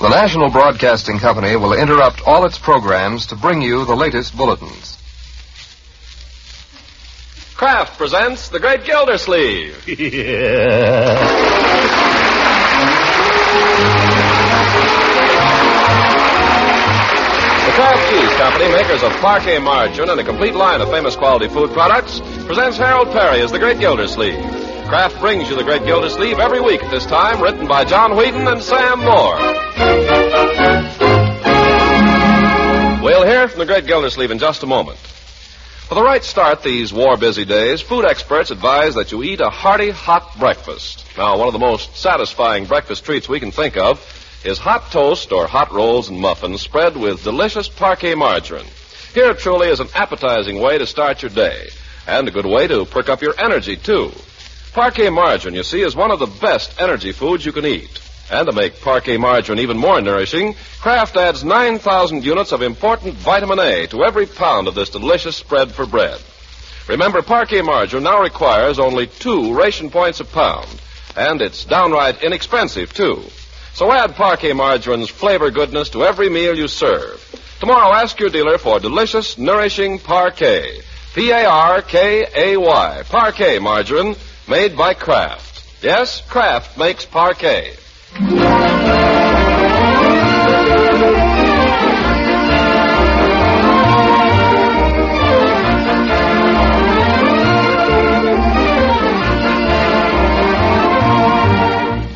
The National Broadcasting Company will interrupt all its programs to bring you the latest bulletins. Kraft presents The Great Gildersleeve. The Kraft Cheese Company, makers of parquet margarine and a complete line of famous quality food products, presents Harold Peary as The Great Gildersleeve. Kraft brings you The Great Gildersleeve every week at this time, written by John Whedon and Sam Moore. We'll hear from The Great Gildersleeve in just a moment. For the right start these war-busy days, food experts advise that you eat a hearty, hot breakfast. Now, one of the most satisfying breakfast treats we can think of is hot toast or hot rolls and muffins spread with delicious parquet margarine. Here truly is an appetizing way to start your day, and a good way to perk up your energy, too. Parquet margarine, you see, is one of the best energy foods you can eat. And to make parquet margarine even more nourishing, Kraft adds 9,000 units of important vitamin A to every pound of this delicious spread for bread. Remember, parquet margarine now requires only 2 ration points a pound, and it's downright inexpensive, too. So add parquet margarine's flavor goodness to every meal you serve. Tomorrow, ask your dealer for delicious, nourishing parquet. P-A-R-K-A-Y, parquet margarine, made by Kraft. Yes, Kraft makes parquet.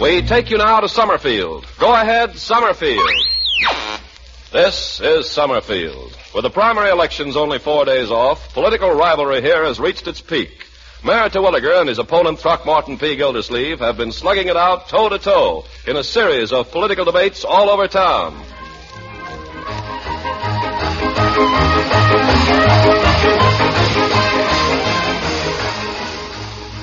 We take you now to Summerfield. Go ahead, Summerfield. This is Summerfield. With the primary elections only 4 days off, political rivalry here has reached its peak. Mayor Terwilliger and his opponent Throckmorton P. Gildersleeve have been slugging it out toe-to-toe in a series of political debates all over town.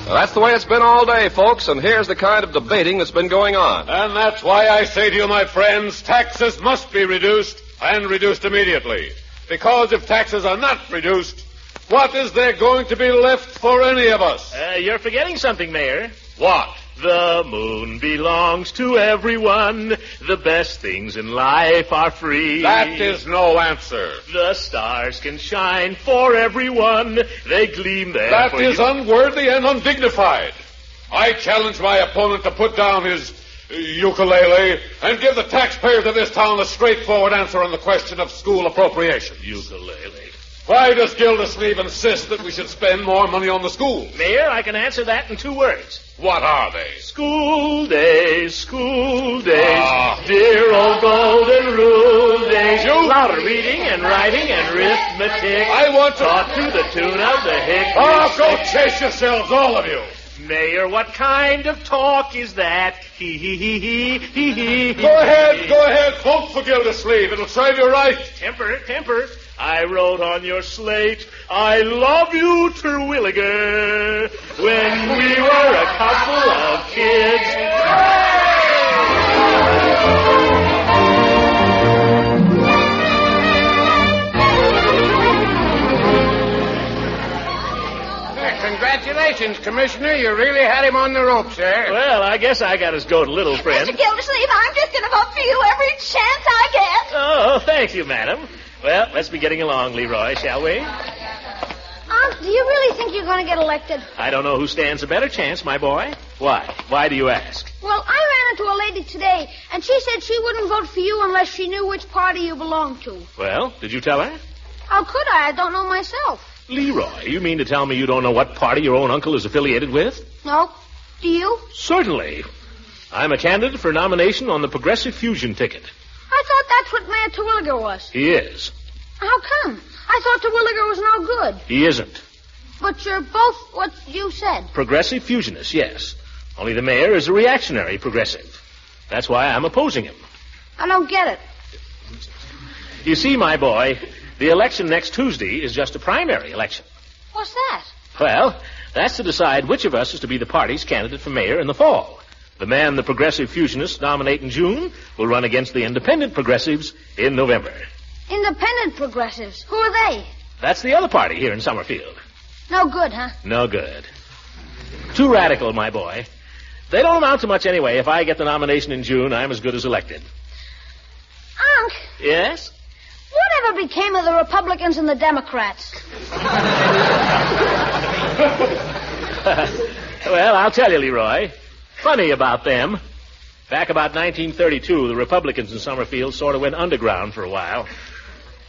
Now, that's the way it's been all day, folks, and here's the kind of debating that's been going on. And that's why I say to you, my friends, taxes must be reduced, and reduced immediately. Because if taxes are not reduced, what is there going to be left for any of us? You're forgetting something, Mayor. What? The moon belongs to everyone. The best things in life are free. That is no answer. The stars can shine for everyone. They gleam there That for is you. unworthy and undignified. I challenge my opponent to put down his ukulele and give the taxpayers of this town a straightforward answer on the question of school appropriations. Ukulele. Why does Gildersleeve insist that we should spend more money on the schools? Mayor, I can answer that in 2 words. What are they? School days, dear old golden rule days. Louder reading and writing and arithmetic. I want to... Taught to the tune of the hick. Oh, go chase yourselves, all of you. Mayor, what kind of talk is that? Hee hee hee hee hee hee. Go ahead, vote for Gildersleeve. It'll serve you right. Temper. I wrote on your slate, I love you, Terwilliger, when we were a couple of kids. Congratulations, Commissioner. You really had him on the ropes there. Well, I guess I got his goat a little, friend. Mr. Gildersleeve, I'm just going to vote for you every chance I get. Oh, thank you, madam. Well, let's be getting along, Leroy, shall we? Do you really think you're going to get elected? I don't know who stands a better chance, my boy. Why? Why do you ask? Well, I ran into a lady today, and she said she wouldn't vote for you unless she knew which party you belonged to. Well, did you tell her? How could I? I don't know myself. Leroy, you mean to tell me you don't know what party your own uncle is affiliated with? No. Do you? Certainly. I'm a candidate for nomination on the Progressive Fusion ticket. I thought that's what Mayor Terwilliger was. He is. How come? I thought Terwilliger was no good. He isn't. But you're both what you said. Progressive fusionist, yes. Only the mayor is a reactionary progressive. That's why I'm opposing him. I don't get it. You see, my boy, the election next Tuesday is just a primary election. What's that? Well, that's to decide which of us is to be the party's candidate for mayor in the fall. The man the progressive fusionists nominate in June will run against the independent progressives in November. Independent progressives? Who are they? That's the other party here in Summerfield. No good, huh? No good. Too radical, my boy. They don't amount to much anyway. If I get the nomination in June, I'm as good as elected. Unc, Yes? whatever became of the Republicans and the Democrats? Well, I'll tell you, Leroy. Funny about them. Back about 1932, the Republicans in Summerfield sort of went underground for a while.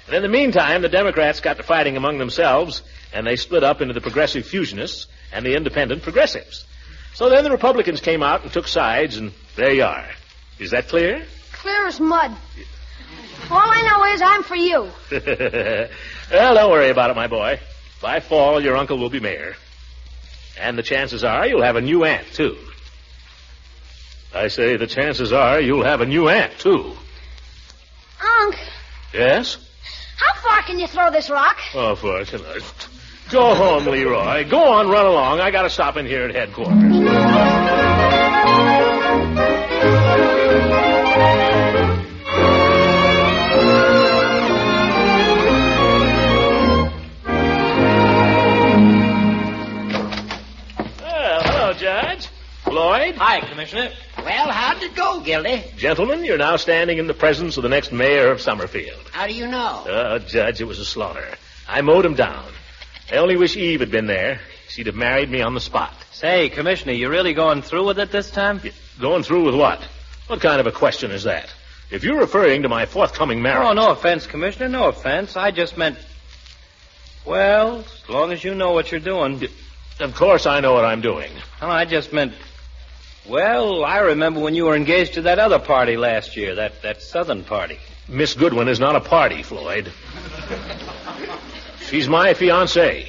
And in the meantime, the Democrats got to fighting among themselves, and they split up into the Progressive Fusionists and the Independent Progressives. So then the Republicans came out and took sides, and there you are. Is that clear? Clear as mud. All I know is I'm for you. Well, don't worry about it, my boy. By fall, your uncle will be mayor. And the chances are you'll have a new aunt, too. I say the chances are you'll have a new aunt, too. Unc, Yes? how far can you throw this rock? Oh, for tonight. Go home, Leroy. Go on, run along. I got to stop in here at headquarters. Well, hello, Judge. Floyd? Hi, Commissioner. Well, how'd it go, Gildy? Gentlemen, you're now standing in the presence of the next mayor of Summerfield. How do you know? Judge, it was a slaughter. I mowed him down. I only wish Eve had been there. She'd have married me on the spot. Say, Commissioner, you really going through with it this time? Going through with what? What kind of a question is that? If you're referring to my forthcoming marriage... Oh, no offense, Commissioner, no offense. I just meant... Well, as long as you know what you're doing. Of course I know what I'm doing. Oh, I just meant... Well, I remember when you were engaged to that other party last year, that Southern party. Miss Goodwin is not a party, Floyd. She's my fiancée,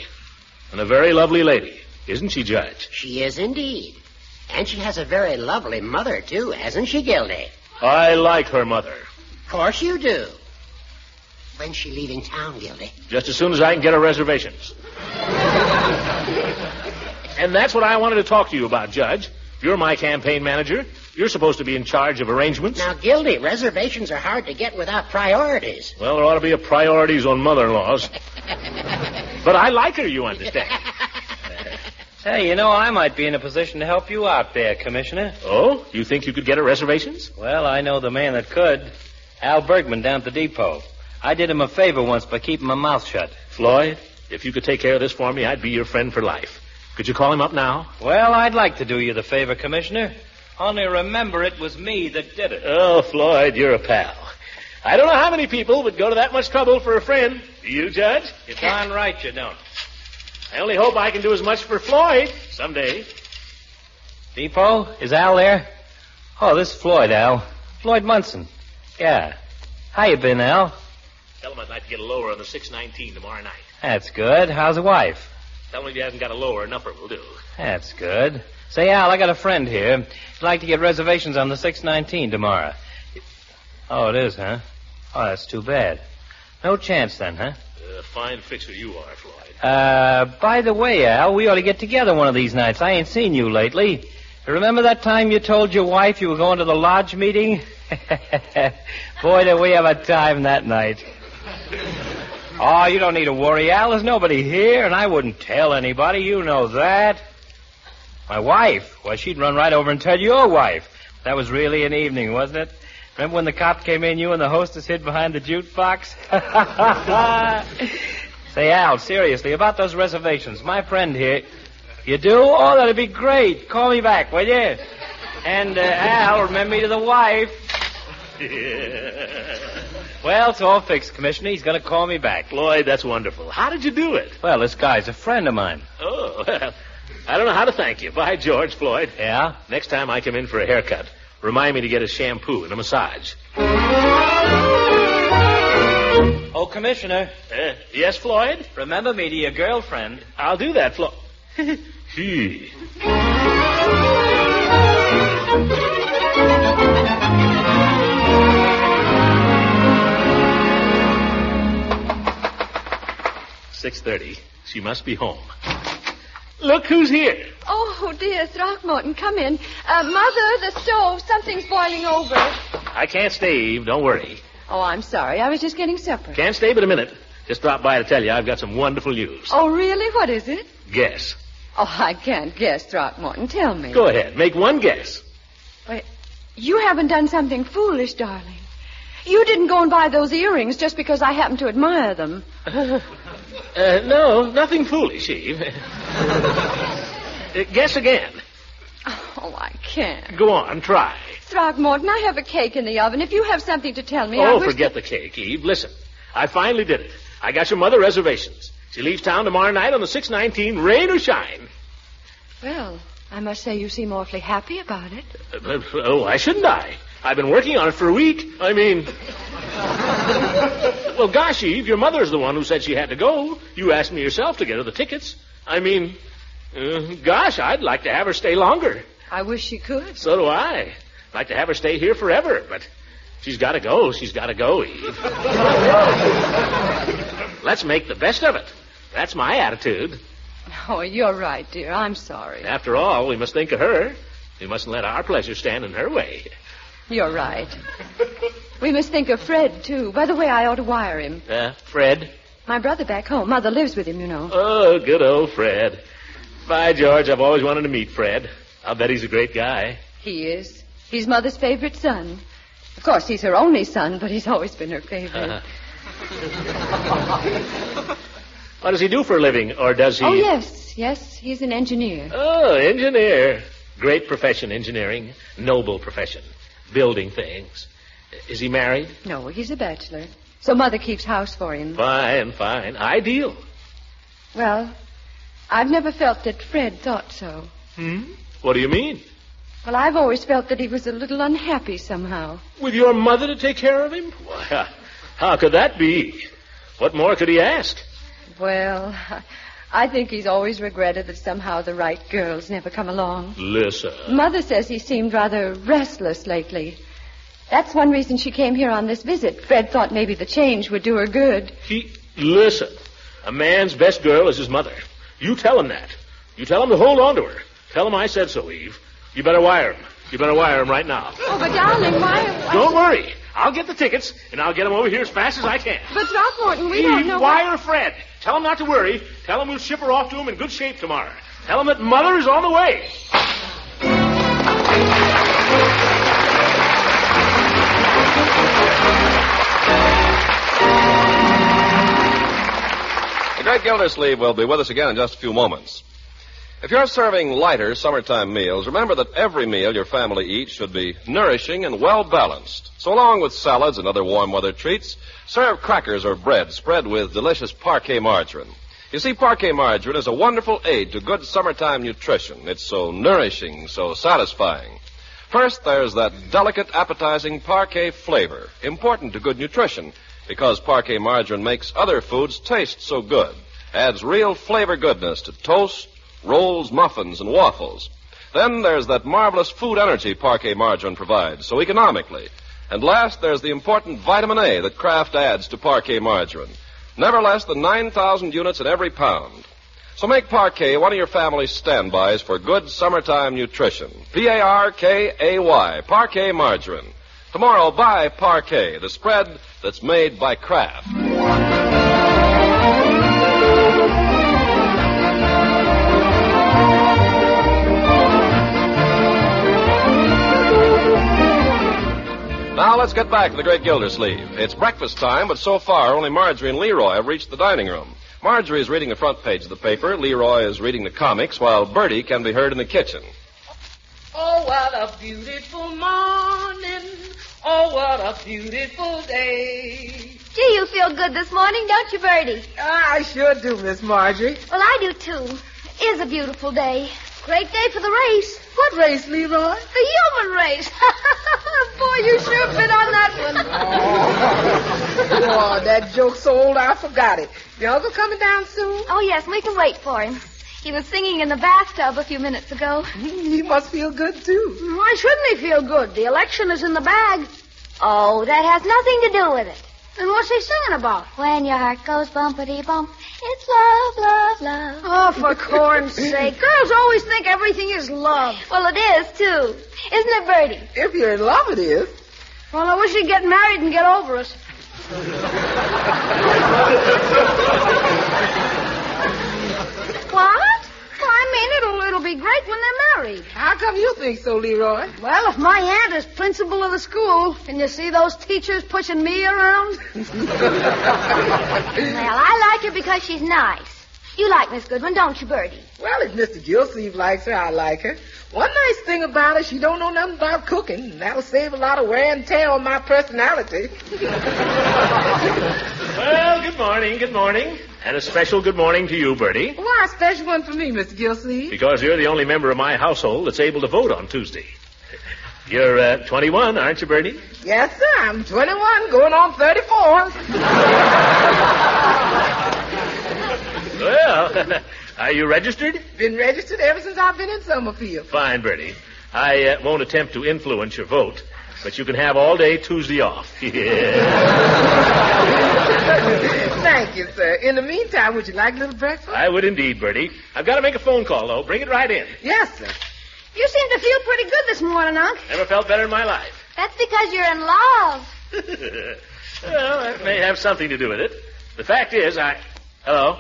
and a very lovely lady. Isn't she, Judge? She is indeed. And she has a very lovely mother, too, hasn't she, Gildy? I like her mother. Of course you do. When's she leaving town, Gildy? Just as soon as I can get her reservations. And that's what I wanted to talk to you about, Judge. You're my campaign manager. You're supposed to be in charge of arrangements. Now, Gildy, reservations are hard to get without priorities. Well, there ought to be a priorities on mother-in-laws. But I like her, you understand. Say, you know, I might be in a position to help you out there, Commissioner. Oh? You think you could get her reservations? Well, I know the man that could. Al Bergman down at the depot. I did him a favor once by keeping my mouth shut. Floyd, if you could take care of this for me, I'd be your friend for life. Could you call him up now? Well, I'd like to do you the favor, Commissioner. Only remember it was me that did it. Oh, Floyd, you're a pal. I don't know how many people would go to that much trouble for a friend. Do you, Judge? You're darn right you don't. I only hope I can do as much for Floyd someday. Depot, is Al there? Oh, this is Floyd, Al. Floyd Munson. Yeah. How you been, Al? Tell him I'd like to get a lower on the 619 tomorrow night. That's good. How's the wife? Tell him if he hasn't got a lower, an upper will do. That's good. Say, Al, I got a friend here. He'd like to get reservations on the 619 tomorrow. Oh, it is, huh? Oh, that's too bad. No chance then, huh? Fine fixer you are, Floyd. By the way, Al, we ought to get together one of these nights. I ain't seen you lately. Remember that time you told your wife you were going to the lodge meeting? Boy, did we have a time that night. Oh, you don't need to worry, Al. There's nobody here, and I wouldn't tell anybody. You know that. My wife? Well, she'd run right over and tell your wife. That was really an evening, wasn't it? Remember when the cop came in, you and the hostess hid behind the jukebox? Say, Al, seriously, about those reservations. My friend here... You do? Oh, that'd be great. Call me back, will you? And, Al, remember me to the wife. Well, it's all fixed, Commissioner. He's going to call me back. Floyd, that's wonderful. How did you do it? Well, this guy's a friend of mine. Oh, well, I don't know how to thank you. By George, Floyd. Yeah? Next time I come in for a haircut, remind me to get a shampoo and a massage. Oh, Commissioner. Yes, Floyd? Remember me to your girlfriend. I'll do that, Floyd. Gee. $6:30. She must be home. Look who's here. Oh, dear, Throckmorton, come in. Mother, the stove, something's boiling over. I can't stay, Eve. Don't worry. Oh, I'm sorry. I was just getting supper. Can't stay but a minute. Just dropped by to tell you I've got some wonderful news. Oh, really? What is it? Guess. Oh, I can't guess, Throckmorton. Tell me. Go ahead. Make one guess. Wait, you haven't done something foolish, darling. You didn't go and buy those earrings just because I happen to admire them. No, nothing foolish, Eve. Guess again. Oh, I can't. Go on, try. Throckmorton, I have a cake in the oven. If you have something to tell me, Oh, forget the cake, Eve. Listen, I finally did it. I got your mother reservations. She leaves town tomorrow night on the 6:19, rain or shine. Well, I must say you seem awfully happy about it. Why shouldn't I? I've been working on it for a week. I mean... Well, gosh, Eve, your mother's the one who said she had to go. You asked me yourself to get her the tickets. I mean, gosh, I'd like to have her stay longer. I wish she could. So do I. I'd like to have her stay here forever, but she's got to go. She's got to go, Eve. Let's make the best of it. That's my attitude. Oh, you're right, dear. I'm sorry. After all, we must think of her. We mustn't let our pleasure stand in her way. You're right. We must think of Fred, too. By the way, I ought to wire him. Fred? My brother back home. Mother lives with him, you know. Oh, good old Fred. By George, I've always wanted to meet Fred. I'll bet he's a great guy. He is. He's Mother's favorite son. Of course, he's her only son, but he's always been her favorite. What does he do for a living, or does he... Oh, yes. Yes, he's an engineer. Oh, engineer. Great profession, engineering. Noble profession. Building things. Is he married? No, he's a bachelor. So Mother keeps house for him. Fine, fine. Ideal. Well, I've never felt that Fred thought so. What do you mean? Well, I've always felt that he was a little unhappy somehow. With your mother to take care of him? Why, how could that be? What more could he ask? Well, I think he's always regretted that somehow the right girls never come along. Listen. Mother says he seemed rather restless lately. That's one reason she came here on this visit. Fred thought maybe the change would do her good. Listen. A man's best girl is his mother. You tell him that. You tell him to hold on to her. Tell him I said so, Eve. You better wire him. You better wire him right now. Oh, but darling, why... Don't worry. I'll get the tickets, and I'll get him over here as fast as I can. But, Throckmorton, we don't know... Wire Fred. Tell him not to worry. Tell him we'll ship her off to him in good shape tomorrow. Tell him that Mother is on the way. The Great Gildersleeve will be with us again in just a few moments. If you're serving lighter summertime meals, remember that every meal your family eats should be nourishing and well-balanced. So along with salads and other warm weather treats, serve crackers or bread spread with delicious parquet margarine. You see, parquet margarine is a wonderful aid to good summertime nutrition. It's so nourishing, so satisfying. First, there's that delicate, appetizing parquet flavor, important to good nutrition, because parquet margarine makes other foods taste so good. Adds real flavor goodness to toast, rolls, muffins, and waffles. Then there's that marvelous food energy parquet margarine provides, so economically. And last, there's the important vitamin A that Kraft adds to parquet margarine. Never less than 9,000 units in every pound. So make parquet one of your family's standbys for good summertime nutrition. P-A-R-K-A-Y, parquet margarine. Tomorrow, buy parquet, the spread that's made by Kraft. Now let's get back to the Great Gildersleeve. It's breakfast time, but so far only Marjorie and Leroy have reached the dining room. Marjorie is reading the front page of the paper. Leroy is reading the comics, while Bertie can be heard in the kitchen. Oh, what a beautiful morning. Oh, what a beautiful day. Gee, you feel good this morning, don't you, Bertie? I sure do, Miss Marjorie. Well, I do, too. It is a beautiful day. Great day for the race. What race, Leroy? The human race. Boy, you sure been on that one. Oh, that joke's so old I forgot it. Your uncle coming down soon? Oh, yes, we can wait for him. He was singing in the bathtub a few minutes ago. He must feel good, too. Why shouldn't he feel good? The election is in the bag. Oh, that has nothing to do with it. Then what's he singing about? When your heart goes bumpity-bump, it's love, love, love. Oh, for corn's sake. Girls always think everything is love. Well, it is, too. Isn't it, Bertie? If you're in love, it is. Well, I wish he'd get married and get over us. What? Well, I mean, it'll be great when they're married. How come you think so, Leroy? Well, if my aunt is principal of the school, can you see those teachers pushing me around? Well, I like her because she's nice. You like Miss Goodwin, don't you, Bertie? Well, if Mr. Gildersleeve likes her, I like her. One nice thing about her, she don't know nothing about cooking, and that'll save a lot of wear and tear on my personality. Well, good morning. And a special good morning to you, Bertie. Why a special one for me, Mr. Gildersleeve? Because you're the only member of my household that's able to vote on Tuesday. You're 21, aren't you, Bertie? Yes, sir. I'm 21, going on 34. Well, are you registered? Been registered ever since I've been in Summerfield. Fine, Bertie. I won't attempt to influence your vote, but you can have all day Tuesday off. Thank you, sir. In the meantime, would you like a little breakfast? I would indeed, Bertie. I've got to make a phone call, though. Bring it right in. Yes, sir. You seem to feel pretty good this morning, Unc. Never felt better in my life. That's because you're in love. Well, that may have something to do with it. The fact is, Hello?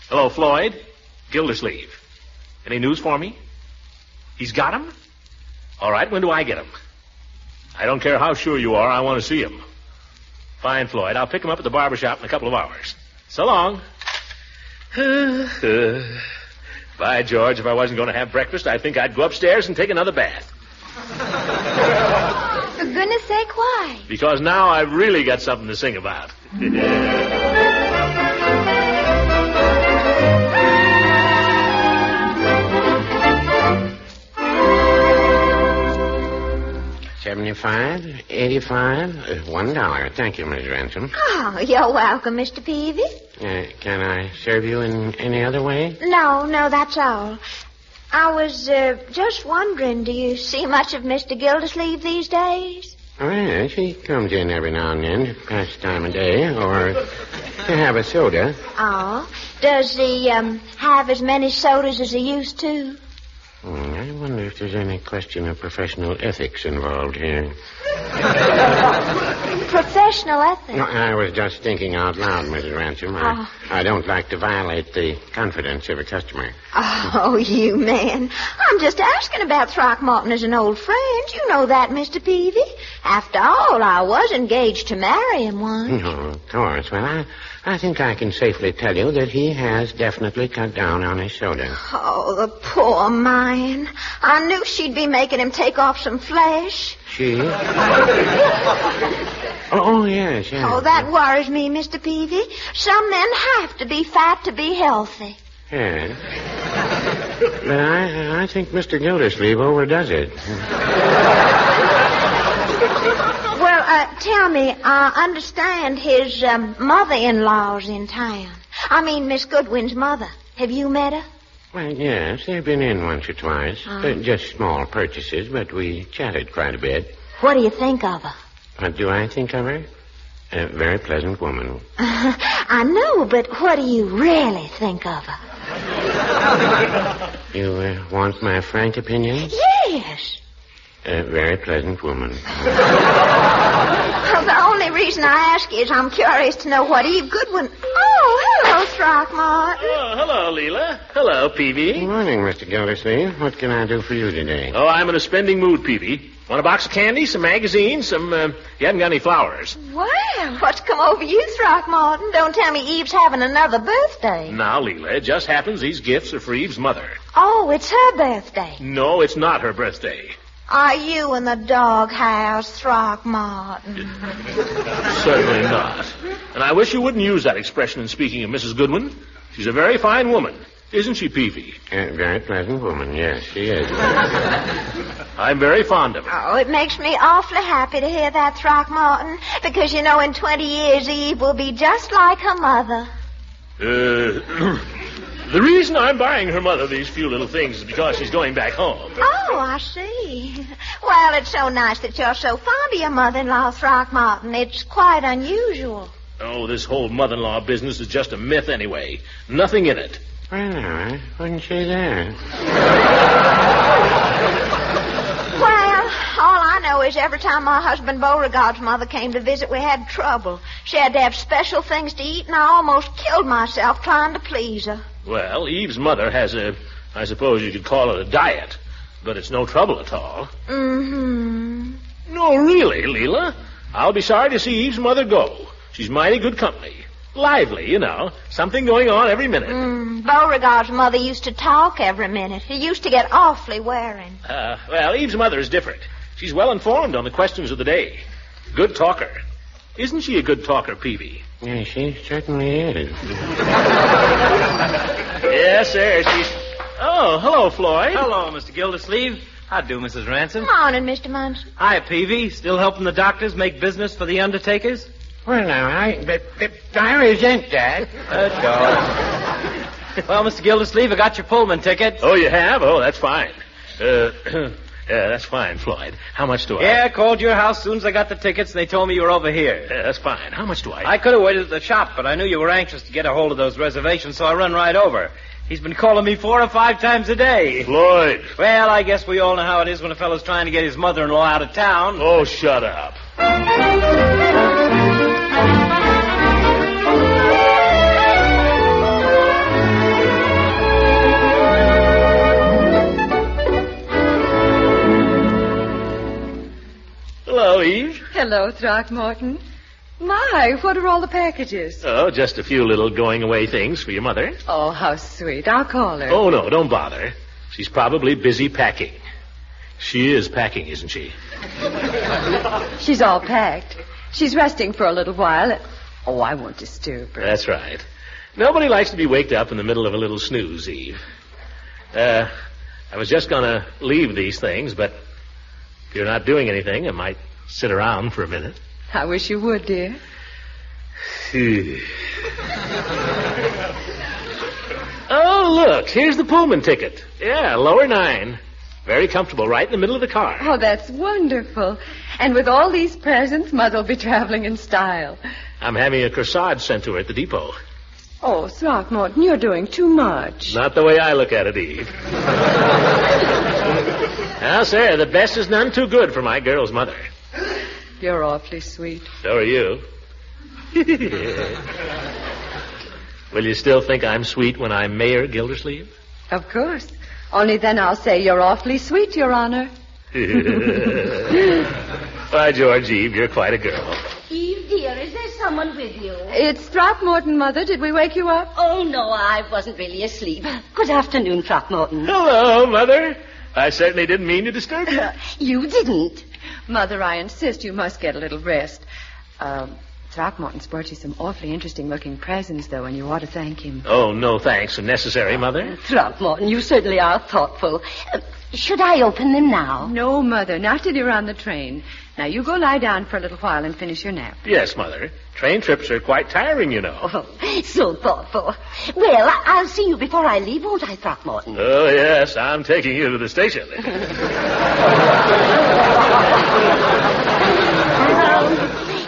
Hello, Floyd? Gildersleeve. Any news for me? He's got him? All right, when do I get him? I don't care how sure you are, I want to see him. Fine, Floyd. I'll pick him up at the barber shop in a couple of hours. So long. By George, if I wasn't going to have breakfast, I think I'd go upstairs and take another bath. For goodness sake, why? Because now I've really got something to sing about. $75, $85, $1. Thank you, Miss Ransom. Oh, you're welcome, Mr. Peavy. Can I serve you in any other way? No, that's all. I was just wondering, do you see much of Mr. Gildersleeve these days? Oh, yes, he comes in every now and then to pass the time of day or to have a soda. Oh, does he have as many sodas as he used to? I wonder if there's any question of professional ethics involved here. Professional ethics? No, I was just thinking out loud, Mrs. Ransom. I don't like to violate the confidence of a customer. Oh, you man. I'm just asking about Throckmorton as an old friend. You know that, Mr. Peavy. After all, I was engaged to marry him once. No, of course. Well, I think I can safely tell you that he has definitely cut down on his soda. Oh, the poor man. I knew she'd be making him take off some flesh. She? Oh, yes. Oh, that worries me, Mr. Peavy. Some men have to be fat to be healthy. Yes. But I think Mr. Gildersleeve overdoes it. Well, tell me, I understand his mother-in-law's in town. I mean, Miss Goodwin's mother. Have you met her? Well, yes, they've been in once or twice. Just small purchases, but we chatted quite a bit. What do you think of her? What do I think of her? A very pleasant woman. I know, but what do you really think of her? You want my frank opinion? Yes. A very pleasant woman. Well, the only reason I ask is I'm curious to know what Eve Goodwin... Oh, hello, Throckmorton. Oh, hello, Leela. Hello, Peavy. Good morning, Mr. Gildersleeve. What can I do for you today? Oh, I'm in a spending mood, Peavy. Want a box of candy, some magazines, some... you haven't got any flowers. Well, what's come over you, Throckmorton? Don't tell me Eve's having another birthday. Now, Leela, it just happens these gifts are for Eve's mother. Oh, it's her birthday. No, it's not her birthday. Are you in the doghouse, Throckmorton? Certainly not. And I wish you wouldn't use that expression in speaking of Mrs. Goodwin. She's a very fine woman. Isn't she, Peavy? A very pleasant woman, yes, she is. I'm very fond of her. Oh, it makes me awfully happy to hear that, Throckmorton, because, you know, in 20 years, Eve will be just like her mother. The reason I'm buying her mother these few little things is because she's going back home. Oh, I see. Well, it's so nice that you're so fond of your mother-in-law, Throckmorton. It's quite unusual. Oh, this whole mother-in-law business is just a myth anyway. Nothing in it. Well, I wouldn't say that. Well, all I know is every time my husband Beauregard's mother came to visit, we had trouble. She had to have special things to eat, and I almost killed myself trying to please her. Well, Eve's mother has a I suppose you could call it a diet, but it's no trouble at all. Mm-hmm. No, really, Leela. I'll be sorry to see Eve's mother go. She's mighty good company. Lively, you know. Something going on every minute. Beauregard's mother used to talk every minute. He used to get awfully wearing. Well, Eve's mother is different. She's well informed on the questions of the day. Good talker. Isn't she a good talker, Peavy? Yeah, she certainly is. Yes, sir. She's... Oh, hello, Floyd. Hello, Mr. Gildersleeve. How do, Mrs. Ransom? Morning, Mr. Munson. Hi, Peavy. Still helping the doctors make business for the undertakers? Well, now, I resent that. Well, Mr. Gildersleeve, I got your Pullman ticket. Oh, you have? Oh, that's fine. Yeah, that's fine, Floyd. How much do I... Yeah, I called your house as soon as I got the tickets, and they told me you were over here. Yeah, that's fine. How much do I... I could have waited at the shop, but I knew you were anxious to get a hold of those reservations, so I run right over. He's been calling me 4 or 5 times a day. Floyd. Well, I guess we all know how it is when a fellow's trying to get his mother-in-law out of town. Oh, shut up. Hello, Eve. Hello, Throckmorton. My, what are all the packages? Oh, just a few little going-away things for your mother. Oh, how sweet. I'll call her. Oh, no, don't bother. She's probably busy packing. She is packing, isn't she? She's all packed. She's resting for a little while. Oh, I won't disturb her. That's right. Nobody likes to be waked up in the middle of a little snooze, Eve. I was just going to leave these things, but if you're not doing anything, I might sit around for a minute. I wish you would, dear. Oh, look, here's the Pullman ticket. Yeah, lower 9. Very comfortable, right in the middle of the car. Oh, that's wonderful. And with all these presents, Mother'll be traveling in style. I'm having a corsage sent to her at the depot. Oh, Throckmorton, you're doing too much. Not the way I look at it, Eve. Now, sir, the best is none too good for my girl's mother. You're awfully sweet. So are you. Will you still think I'm sweet when I'm Mayor Gildersleeve? Of course. Only then I'll say you're awfully sweet, Your Honor. Why, George, Eve, you're quite a girl. Eve, dear, is there someone with you? It's Throckmorton, Mother. Did we wake you up? Oh, no, I wasn't really asleep. Good afternoon, Throckmorton. Hello, Mother. I certainly didn't mean to disturb you. You didn't. Mother, I insist you must get a little rest. Throckmorton's brought you some awfully interesting-looking presents, though, and you ought to thank him. Oh, no thanks. Unnecessary, Mother. Throckmorton, you certainly are thoughtful. Should I open them now? No, Mother, not till you're on the train. Now, you go lie down for a little while and finish your nap. Yes, Mother. Train trips are quite tiring, you know. Oh, so thoughtful. Well, I'll see you before I leave, won't I, Throckmorton? Oh, yes, I'm taking you to the station.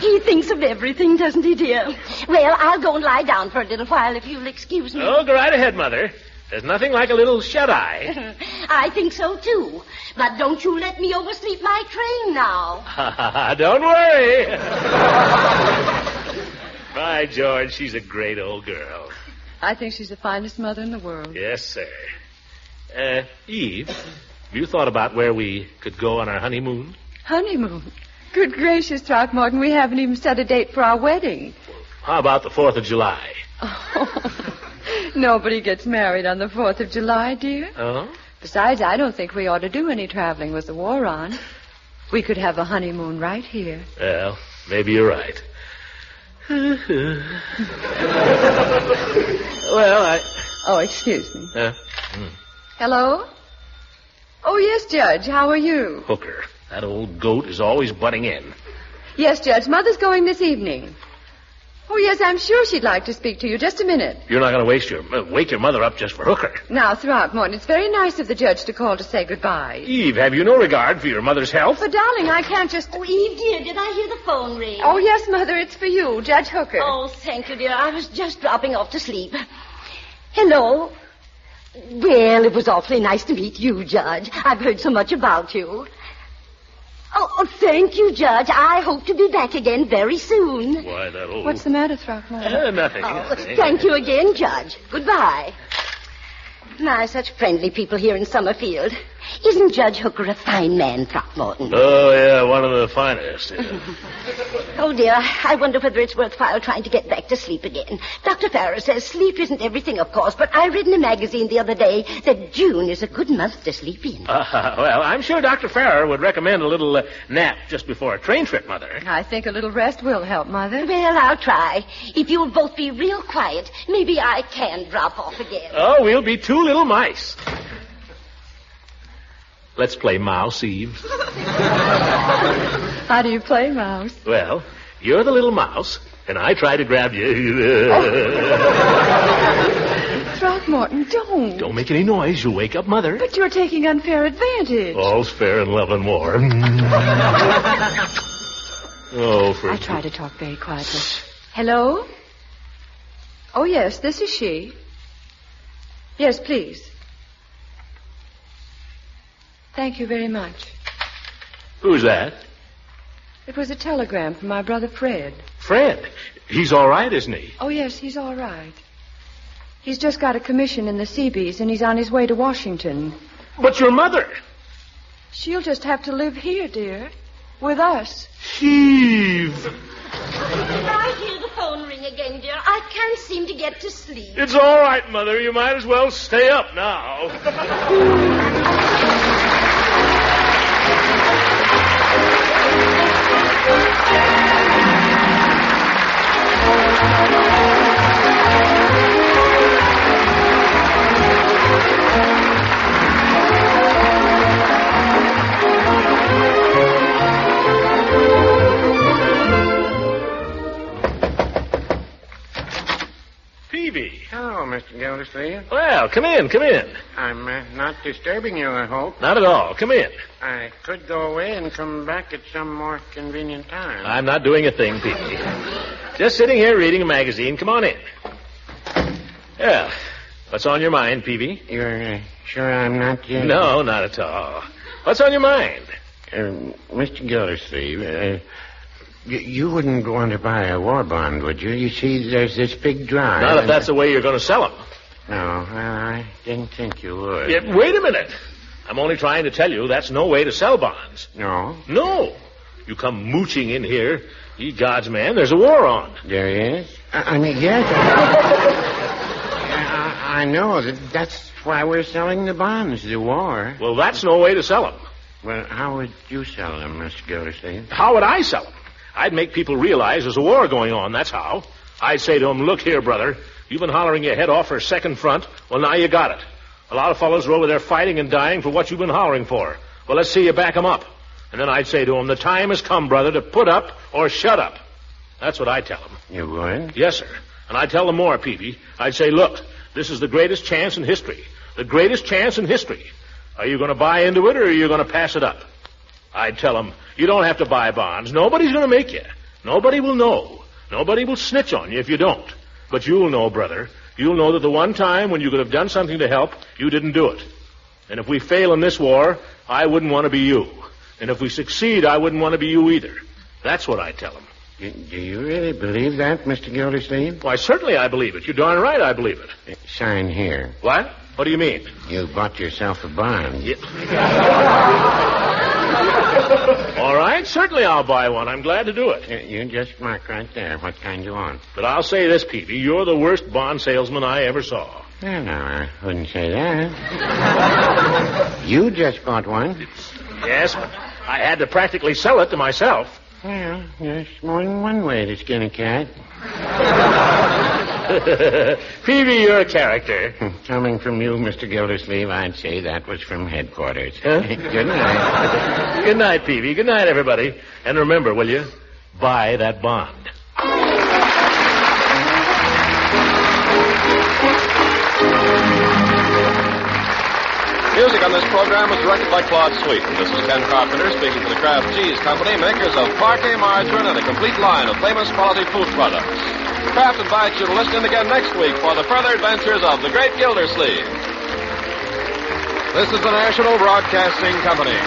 He thinks of everything, doesn't he, dear? Well, I'll go and lie down for a little while, if you'll excuse me. Oh, go right ahead, Mother. There's nothing like a little shut-eye. I think so, too. But don't you let me oversleep my train now. Don't worry. By George, she's a great old girl. I think she's the finest mother in the world. Yes, sir. Eve, have you thought about where we could go on our honeymoon? Honeymoon? Good gracious, Throckmorton, we haven't even set a date for our wedding. How about the 4th of July? Oh, nobody gets married on the 4th of July, dear. Oh? Besides, I don't think we ought to do any traveling with the war on. We could have a honeymoon right here. Well, maybe you're right. Well, Oh, excuse me. Hmm. Hello? Oh, yes, Judge. How are you? Hooker. That old goat is always butting in. Yes, Judge. Mother's going this evening. Oh, yes, I'm sure she'd like to speak to you. Just a minute. You're not going to wake your mother up just for Hooker. Now, Throckmorton, it's very nice of the judge to call to say goodbye. Eve, have you no regard for your mother's health? But, darling, I can't just... Oh, Eve, dear, did I hear the phone ring? Oh, yes, Mother, it's for you, Judge Hooker. Oh, thank you, dear. I was just dropping off to sleep. Hello. Well, it was awfully nice to meet you, Judge. I've heard so much about you. Oh, thank you, Judge. I hope to be back again very soon. Why, that old... What's the matter, Throckmorton? Nothing. Oh, thank you again, Judge. Goodbye. My, such friendly people here in Summerfield. Isn't Judge Hooker a fine man, Throckmorton? Oh, yeah, one of the finest. Yeah. Oh, dear, I wonder whether it's worthwhile trying to get back to sleep again. Dr. Farrar says sleep isn't everything, of course, but I read in a magazine the other day that June is a good month to sleep in. Well, I'm sure Dr. Farrar would recommend a little nap just before a train trip, Mother. I think a little rest will help, Mother. Well, I'll try. If you'll both be real quiet, maybe I can drop off again. Oh, we'll be two little mice. Let's play Mouse, Eve. How do you play, Mouse? Well, you're the little mouse, and I try to grab you. Throckmorton, don't. Don't make any noise. You'll wake up Mother. But you're taking unfair advantage. All's fair in love and war. I try to talk very quietly. Hello? Oh, yes, this is she. Yes, please. Thank you very much. Who's that? It was a telegram from my brother Fred. Fred? He's all right, isn't he? Oh, yes, he's all right. He's just got a commission in the Seabees, and he's on his way to Washington. But your mother? She'll just have to live here, dear. With us. Eve! I hear the phone ring again, dear. I can't seem to get to sleep. It's all right, Mother. You might as well stay up now. Hello, Mr. Gildersleeve. Well, come in. I'm not disturbing you, I hope. Not at all. Come in. I could go away and come back at some more convenient time. I'm not doing a thing, Peavy. Just sitting here reading a magazine. Come on in. Yeah. What's on your mind, Peavy? You're sure I'm not yet? No, not at all. What's on your mind? Mr. Gildersleeve, you wouldn't want to buy a war bond, would you? You see, there's this big drive. Not if that's the way you're going to sell them. No, well, I didn't think you would. Yeah, wait a minute. I'm only trying to tell you that's no way to sell bonds. No? No. You come mooching in here. Ye gods, man, there's a war on. There is? I mean, yes. I know. That's why we're selling the bonds, the war. Well, that's no way to sell them. Well, how would you sell them, Mr. Gildersleeve? How would I sell them? I'd make people realize there's a war going on, that's how. I'd say to them, look here, brother, you've been hollering your head off for second front. Well, now you got it. A lot of fellows are over there fighting and dying for what you've been hollering for. Well, let's see you back them up. And then I'd say to them, the time has come, brother, to put up or shut up. That's what I'd tell them. You would? Yes, sir. And I'd tell them more, Peavy. I'd say, look, this is the greatest chance in history. The greatest chance in history. Are you going to buy into it or are you going to pass it up? I'd tell them, you don't have to buy bonds. Nobody's going to make you. Nobody will know. Nobody will snitch on you if you don't. But you'll know, brother. You'll know that the one time when you could have done something to help, you didn't do it. And if we fail in this war, I wouldn't want to be you. And if we succeed, I wouldn't want to be you either. That's what I tell them. Do you really believe that, Mr. Gildersleeve? Why, certainly I believe it. You're darn right I believe it. Sign here. What? What do you mean? You bought yourself a bond. Yeah. All right, certainly I'll buy one. I'm glad to do it. You just mark right there what kind you want. But I'll say this, Peavy. You're the worst bond salesman I ever saw. Well, no, I wouldn't say that. You just bought one. Yes, but I had to practically sell it to myself. Well, there's more than one way to skin a cat. Peavy, you're a character. Coming from you, Mr. Gildersleeve, I'd say that was from headquarters. Huh? Good night. Good night, Peavy. Good night, everybody. And remember, will you? Buy that bond. Music on this program was directed by Claude Sweeten. This is Ken Carpenter speaking for the Kraft Cheese Company, makers of parquet margarine and a complete line of famous quality food products. Kraft invites you to listen in again next week for the further adventures of the Great Gildersleeve. This is the National Broadcasting Company.